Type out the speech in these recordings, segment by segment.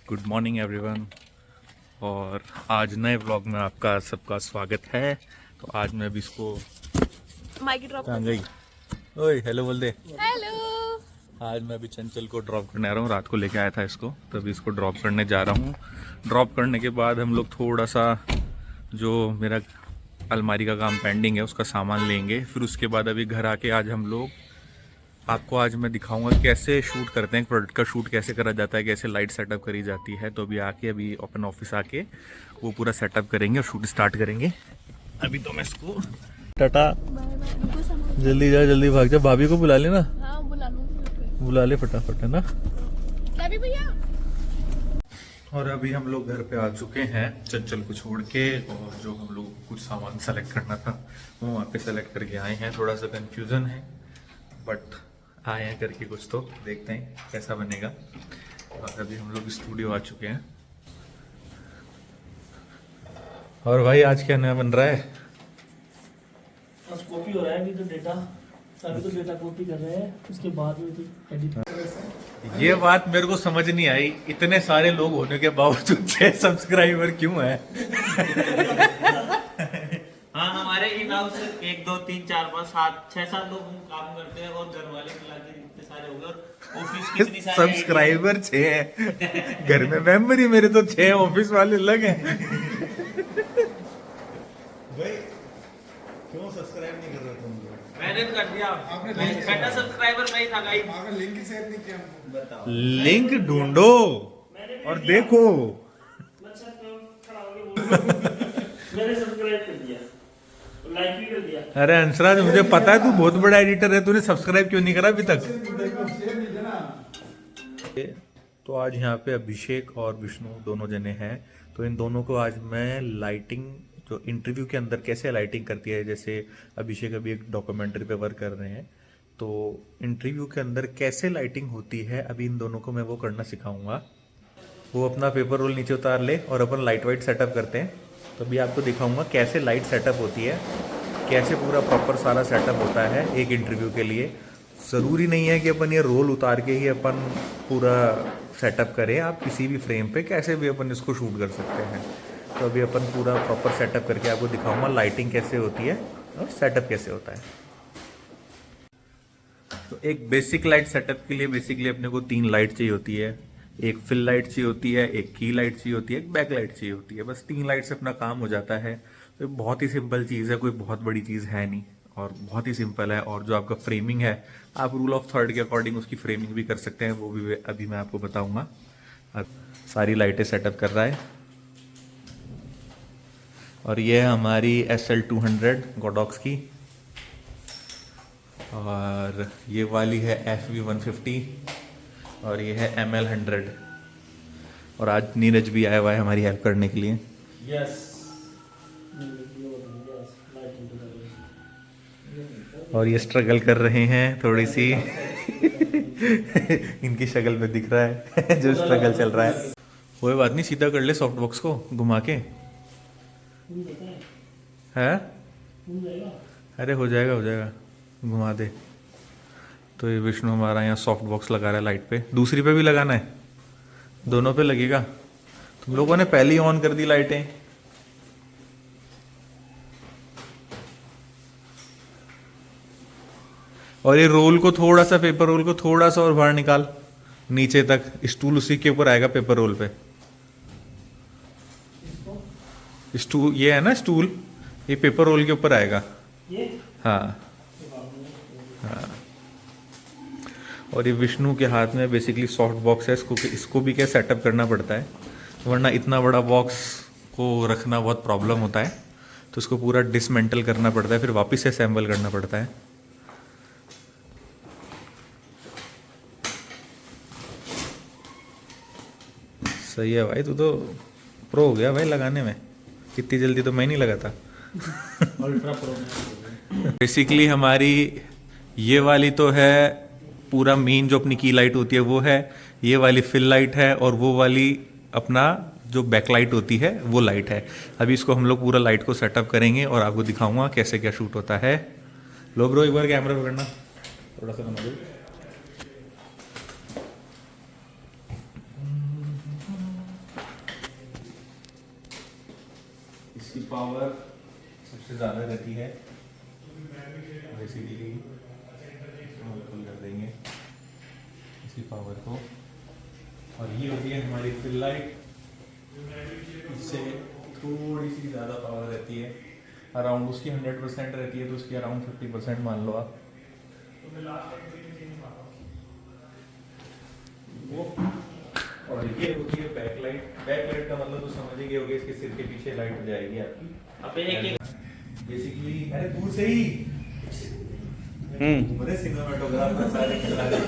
Good morning everyone. और आज नए व्लॉग में आपका सबका स्वागत है। तो आज मैं अभी इसको माइक ड्रॉप कहाँ गई, ओए हेलो बोल दे। हेलो। आज मैं अभी चंचल को ड्रॉप करने आ रहा हूँ। रात को लेके आया था इसको, तो अभी इसको ड्रॉप करने जा रहा हूँ। ड्रॉप करने के बाद हम लोग थोड़ा सा जो मेरा अलमारी का काम पेंडिंग है उसका सामान लेंगे। फिर उसके बाद अभी घर आके आज हम लोग आपको आज मैं दिखाऊंगा कैसे शूट करते हैं, प्रोडक्ट का शूट कैसे करा जाता है, कैसे लाइट सेटअप करी जाती है। तो अभी ओपन ऑफिस आके वो पूरा सेटअप करेंगे और शूट स्टार्ट करेंगे। अभी तो मैं इसको टाटा, जल्दी जा, जल्दी भाग जा। भाभी को बुला लेना। हाँ, बुला ले फटाफट, है ना। भैया। और अभी हम लोग घर पे आ चुके हैं चंचल को छोड़ के। और जो हम लोग कुछ सामान सेलेक्ट करना था वो वहाँ पे सेलेक्ट करके आए हैं। थोड़ा सा कंफ्यूजन है बट आए हैं करके कुछ, तो देखते हैं कैसा बनेगा। और अभी हम लोग स्टूडियो आ चुके हैं। और भाई आज क्या नया बन रहा है? बस कॉपी हो रहा है अभी तो डेटा, अभी तो डेटा कॉपी कर रहे हैं, उसके बाद में फिर एडिट। ये बात मेरे को समझ नहीं आई, इतने सारे लोग होने के बावजूद 6 सब्सक्राइबर क्यों है? हाँ, हमारे इन हाउस 1 2 3 4 5 7 6 7 लोग हम काम करते हैं और घर वाले मिला के इतने सारे हो गए। और ऑफिस कितनी सारी सब्सक्राइबर 6 है, घर में मेंबर ही मेरे तो 6, ऑफिस वाले अलग हैं। भाई क्यों सब्सक्राइब नहीं कर रहे तुम लोग? मैंने तो कर दिया। छठा सब्सक्राइबर मैं ही था गाइस। लिंक ही शेयर नहीं किया हमको। बताओ, लिंक ढूंढो और देखो। मैंने सब्सक्राइब कर दिया, लाइक भी कर दिया। अरे अंशराज, मुझे पता है तू बहुत बड़ा एडिटर है, तूने सब्सक्राइब क्यों नहीं करा अभी तक? तो आज यहाँ पे अभिषेक और विष्णु दोनों जने हैं। तो इन दोनों को आज मैं लाइटिंग, जो इंटरव्यू के अंदर कैसे लाइटिंग करती है, जैसे अभिषेक अभी एक डॉक्यूमेंट्री पे वर्क कर रहे हैं, तो इंटरव्यू के अंदर कैसे लाइटिंग होती है अभी इन दोनों को मैं वो करना सिखाऊंगा। वो अपना पेपर रोल नीचे उतार ले और अपन लाइट वाइट सेटअप करते हैं। तो अभी आपको दिखाऊंगा कैसे लाइट सेटअप होती है, कैसे पूरा प्रॉपर सारा सेटअप होता है एक इंटरव्यू के लिए। ज़रूरी नहीं है कि अपन ये रोल उतार के ही अपन पूरा सेटअप करें, आप किसी भी फ्रेम पे कैसे भी अपन इसको शूट कर सकते हैं। तो अभी अपन पूरा प्रॉपर सेटअप करके आपको दिखाऊंगा लाइटिंग कैसे होती है और सेटअप कैसे होता है। तो एक बेसिक लाइट सेटअप के लिए बेसिकली अपने को 3 लाइट चाहिए होती है। एक फिल लाइट चाहिए होती है, एक की लाइट चाहिए होती है, एक बैक लाइट चाहिए होती है। बस 3 लाइट से अपना काम हो जाता है। तो बहुत ही सिंपल चीज़ है, कोई बहुत बड़ी चीज़ है नहीं और बहुत ही सिंपल है। और जो आपका फ्रेमिंग है, आप रूल ऑफ थर्ड के अकॉर्डिंग उसकी फ्रेमिंग भी कर सकते हैं, वो भी अभी मैं आपको बताऊंगा। अब सारी लाइटें सेटअप कर रहा है। और ये है हमारी SL200 गोडॉक्स की, और ये वाली है FV150, और ये है ML100। और आज नीरज भी आया हुआ है हमारी हेल्प करने के लिए। यस। और ये स्ट्रगल कर रहे हैं थोड़ी सी। इनकी शक्ल में दिख रहा है जो स्ट्रगल चल रहा है। कोई बात नहीं, सीधा कर ले सॉफ्ट बॉक्स को घुमा के। है? अरे हो जाएगा हो जाएगा, घुमा दे। तो ये विष्णु हमारा यहाँ सॉफ्ट बॉक्स लगा रहा है लाइट पे। दूसरी पे भी लगाना है, दोनों पे लगेगा। तुम लोगों ने पहले ही ऑन कर दी लाइटें। और ये रोल को थोड़ा सा, पेपर रोल को थोड़ा सा और बाहर निकाल नीचे तक। स्टूल उसी के ऊपर आएगा पेपर रोल पे। स्टूल ये है ना, स्टूल ये पेपर रोल के ऊपर आएगा। ये हाँ हाँ। और ये विष्णु के हाथ में बेसिकली सॉफ्ट बॉक्स है। इसको भी क्या सेटअप करना पड़ता है, वरना इतना बड़ा बॉक्स को रखना बहुत प्रॉब्लम होता है। तो इसको पूरा डिसमेंटल करना पड़ता है, फिर वापस से असेंबल करना पड़ता है। सही है भाई, तू तो प्रो हो गया भाई लगाने में। इतनी जल्दी तो मैं नहीं लगा था। Ultra pro. बेसिकली हमारी ये वाली तो है पूरा मेन, जो अपनी की लाइट होती है वो है। ये वाली फिल लाइट है, और वो वाली अपना जो बैक लाइट होती है वो लाइट है। अभी इसको हम लोग पूरा लाइट को सेटअप करेंगे और आपको दिखाऊंगा कैसे क्या शूट होता है। लो ब्रो, एक बार कैमरा पकड़ना, थोड़ा सा नंबर। इसकी पावर सबसे ज़्यादा रहती है, बेसिकली फुल कर देंगे इसकी पावर को। और ये होती है हमारी फिल लाइट, इससे थोड़ी सी ज़्यादा पावर रहती है, अराउंड उसकी 100% रहती है तो उसकी अराउंड 50% मान लो आप। वो और ये होती है बैक लाइट। बैक लाइट का मतलब तो समझ ही गए होगे, इसके सिर के पीछे लाइट हो जाएगी आपकी। अब एक बेसिकली अरे दूर से ही बड़े सिनेमेटोग्राफर सारे खिला रहे।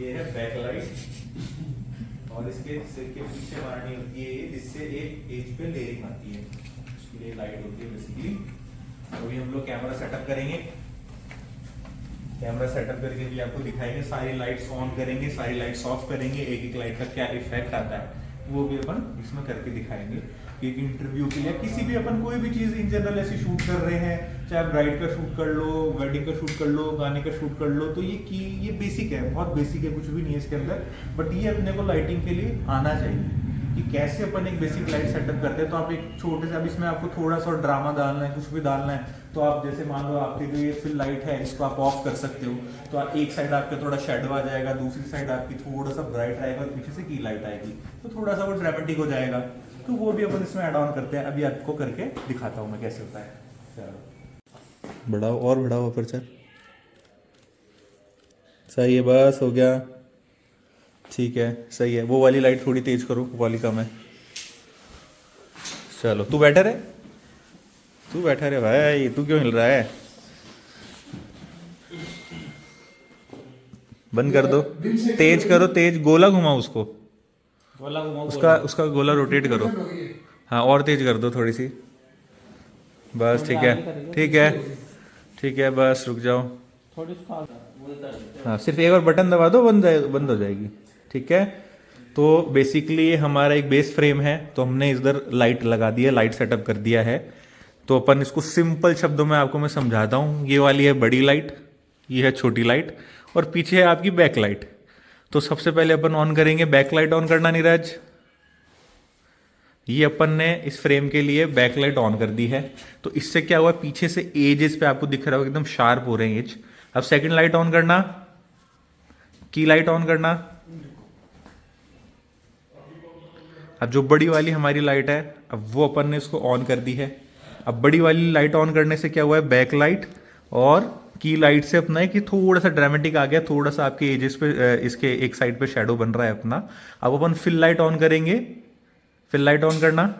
ये है बैक लाइट और इसके सिर के पीछे मारनी होती है जिससे एक एज पे लेयरिंग आती है, उसके लिए लाइट होती है बेसिकली। अभी हम लोग कैमरा सेटअप करेंगे, कैमरा सेटअप करके भी आपको दिखाएंगे, सारी लाइट्स ऑन करेंगे, सारी लाइट्स ऑफ करेंगे, एक एक लाइट का क्या इफेक्ट आता है वो भी अपन इसमें करके दिखाएंगे। एक इंटरव्यू के लिए किसी भी अपन कोई भी चीज़ इन जनरल ऐसी शूट कर रहे हैं, चाहे ब्राइड का शूट कर लो, वेडिंग का शूट कर लो, गाने का शूट कर लो, तो ये बेसिक है, बहुत बेसिक है, कुछ भी नहीं है इसके अंदर। बट ये अपने को लाइटिंग के लिए आना चाहिए कि कैसे अपन एक बेसिक लाइट सेटअप करते हैं। तो आप एक छोटे से, अब इसमें आपको थोड़ा सा ड्रामा डालना है, कुछ भी डालना है, तो आप जैसे मान लो आपकी जो ये फिल लाइट है इसको आप ऑफ कर सकते हो, तो आप एक साइड आपके थोड़ा शेडो आ जाएगा, दूसरी साइड आपकी थोड़ा सा ब्राइट रहेगा और पीछे से की लाइट आएगी, तो थोड़ा सा वो ड्रामेटिक हो जाएगा। तो वो भी अपन इसमें ऐड ऑन करते हैं, अभी आपको करके दिखाता हूँ मैं कैसे होता है। चलो बढ़ाओ और बढ़ाओ अपर्चर, सही है, बस हो गया, ठीक है, सही है। वो वाली लाइट थोड़ी तेज करो, वो वाली कम है। चलो तू बैठा रहे, तू बैठा रहे भाई, तू क्यों हिल रहा है? बंद कर दो, तेज करो, तेज गोला घुमाओ उसको, गोला घुमाओ, उसका गोला रोटेट करो, हाँ और तेज कर दो थोड़ी सी, बस ठीक है, ठीक है, ठीक है, बस रुक जाओ, थोड़ी हाँ सिर्फ एक बार बटन दबा दो, बंद हो जाएगी, ठीक है। तो बेसिकली ये हमारा एक बेस फ्रेम है, तो हमने इधर लाइट लगा दी है, लाइट सेटअप कर दिया है। तो अपन इसको सिंपल शब्दों में आपको मैं समझाता हूँ। ये वाली है बड़ी लाइट, ये है छोटी लाइट, और पीछे है आपकी बैक लाइट। तो सबसे पहले अपन ऑन करेंगे, बैक लाइट ऑन करना नीरज। ये अपन ने इस फ्रेम के लिए बैक लाइट ऑन कर दी है, तो इससे क्या हुआ, पीछे से एजेस पे आपको दिख रहा होगा एकदम शार्प हो रहे हैं एज। अब सेकंड लाइट ऑन करना, की लाइट ऑन करना। अब जो बड़ी वाली हमारी लाइट है, अब वो अपन ने इसको ऑन कर दी है। अब बड़ी वाली लाइट ऑन करने से क्या हुआ है, बैक लाइट और की लाइट से अपना है कि थोड़ा सा ड्रामेटिक आ गया, थोड़ा सा आपके एजेस पे इसके एक साइड पे शेडो बन रहा है अपना। अब अपन फिल लाइट ऑन करेंगे, फिल लाइट ऑन करना।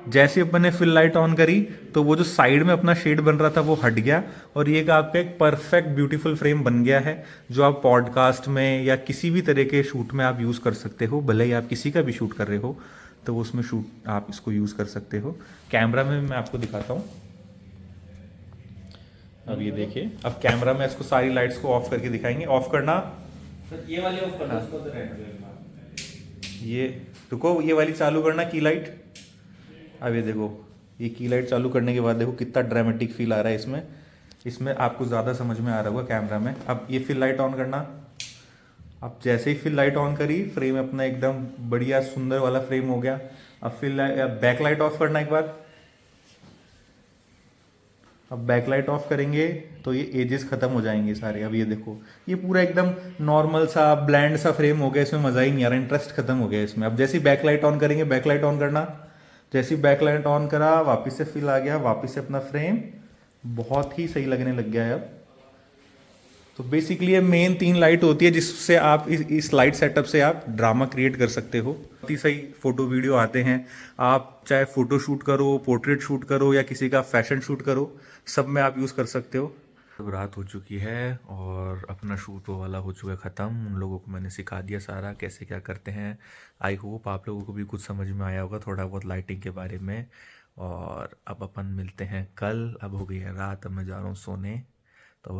जैसे अपन ने फिल लाइट ऑन करी तो वो जो साइड में अपना शेड बन रहा था वो हट गया, और ये आपका एक परफेक्ट ब्यूटीफुल फ्रेम बन गया है, जो आप पॉडकास्ट में या किसी भी तरह के शूट में आप यूज़ कर सकते हो। भले ही आप किसी का भी शूट कर रहे हो तो उसमें शूट आप इसको यूज़ कर सकते हो। कैमरा में मैं आपको दिखाता हूँ, अब ये देखिए। अब कैमरा में इसको सारी लाइट्स को ऑफ करके दिखाएंगे। ऑफ करना, ये वाली ऑफ कर दो, उसको तो रेड कलर। ये रुको, ये वाली चालू करना की लाइट। अब ये देखो, ये की लाइट चालू करने के बाद देखो कितना ड्रामेटिक फील आ रहा है इसमें। इसमें आपको ज़्यादा समझ में आ रहा होगा कैमरा में। अब ये फिल लाइट ऑन करना। अब जैसे ही फिल लाइट ऑन करी, फ्रेम अपना एकदम बढ़िया सुंदर वाला फ्रेम हो गया। अब बैक लाइट ऑफ करना एक बार। अब बैक लाइट ऑफ करेंगे तो ये एजेस खत्म हो जाएंगे सारे। अब ये देखो, ये पूरा एकदम नॉर्मल सा ब्लैंड सा फ्रेम हो गया, इसमें मज़ा ही नहीं आ रहा, इंटरेस्ट खत्म हो गया इसमें। अब जैसे ही बैक लाइट ऑन करेंगे, बैक लाइट ऑन करना। जैसे ही बैक लाइट ऑन करा, वापस से फिल आ गया, वापस से अपना फ्रेम बहुत ही सही लगने लग गया है अब। तो बेसिकली ये मेन 3 लाइट होती है जिससे आप इस लाइट सेटअप से आप ड्रामा क्रिएट कर सकते हो। बहुत ही सही फोटो वीडियो आते हैं। आप चाहे फोटो शूट करो, पोर्ट्रेट शूट करो या किसी का फैशन शूट करो, सब में आप यूज़ कर सकते हो। अब रात हो चुकी है और अपना शूट वो वाला हो चुका है ख़त्म। उन लोगों को मैंने सिखा दिया सारा कैसे क्या करते हैं। आई होप आप लोगों को भी कुछ समझ में आया होगा थोड़ा बहुत लाइटिंग के बारे में। और अब अपन मिलते हैं कल। अब हो गई है रात, अब मैं जा रहा हूँ सोने। तो अब